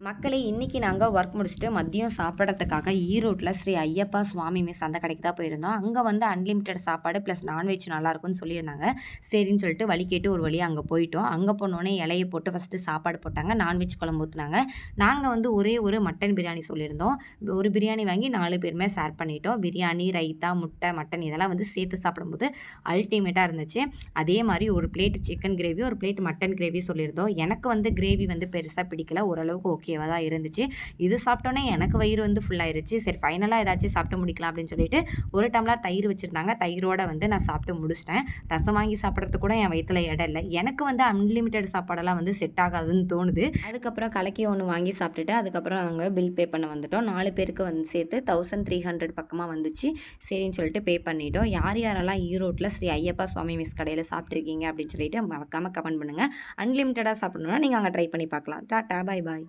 மக்களே இன்னைக்கு நாங்க ஒர்க் முடிச்சுட்டு மதியம் சாப்பிடறதுக்காக ஈரோட்ல ஸ்ரீ ஐயப்பா சுவாமி மெஸ் அந்த கடைக்கு தான் போயிருந்தோம். அங்க வந்து அன்லிமிட்டட் சாப்பாடு பிளஸ் நான்வெஜ் நல்லாயிருக்கும்னு சொல்லியிருந்தாங்க. சரின்னு சொல்லிட்டு வழி கேட்டு ஒரு வழியா அங்க போயிட்டோம். அங்க போனோனே இலைய போட்டு ஃபர்ஸ்ட்டு சாப்பாடு போட்டாங்க. நான்வெஜ் குழம்பு ஊத்துனாங்க. நாங்க வந்து ஒரே ஒரு மட்டன் பிரியாணி சொல்லியிருந்தோம். ஒரு பிரியாணி வாங்கி 4 பேருமே ஷேர் பண்ணிட்டோம். பிரியாணி, ரைத்தா, முட்டை, மட்டன் இதெல்லாம் வந்து சேர்த்து சாப்பிடும்போது அல்டிமேட்டா இருந்துச்சு. அதே மாரி ஒரு பிளேட் சிக்கன் கிரேவி, ஒரு பிளேட் மட்டன் கிரேவி சொல்லியிருந்தோம். எனக்கு வந்து கிரேவி வந்து பெருசா பிடிக்கல. ஓரளவுக்கு ஓகேவா தான் இருந்துச்சு. இது சாப்பிட்டோனே எனக்கு வயிறு வந்து ஃபுல் ஆயிருச்சு. சரி ஃபைனலா ஏதாச்சும் சாப்பிட்டு முடிக்கலாம் அப்படின்னு சொல்லிட்டு, ஒரு டம்ளர் தயிர் வச்சிருந்தாங்க. தயிரோட வந்து நான் சாப்பிட்டு முடிச்சுட்டேன். ரசம் வாங்கி சாப்பிடுறதுக்கு கூட என் வயித்துல இடம் இல்ல. எனக்கு வந்து அன்லிமிட்டட் சாப்பாடெல்லாம் வந்து செட் ஆகாதுன்னு தோணுது. அதுக்கப்புறம் கலக்கி ஒண்ணு வாங்கி சாப்பிட்டுட்டு, அதுக்கப்புறம் நாங்க பில் பே பண்ண வந்துட்டோம். 4 பேருக்கு வந்து சேர்த்து 1300 பக்கமா வந்துச்சு. சரின்னு சொல்லிட்டு பே பண்ணிட்டோம். யார் யாரெல்லாம் ஈரோட்ல ஸ்ரீ ஐயப்பா சுவாமி மெஸ் கடையில சாப்பிட்டுருக்கீங்க அப்படின்னு சொல்லிட்டு மறக்காம கமெண்ட் பண்ணுங்க. அன்லிமிட்டடா சாப்பிடணும்னா நீங்க அங்க ட்ரை பண்ணி பார்க்கலாம். டாட்டா, பாய் பாய்.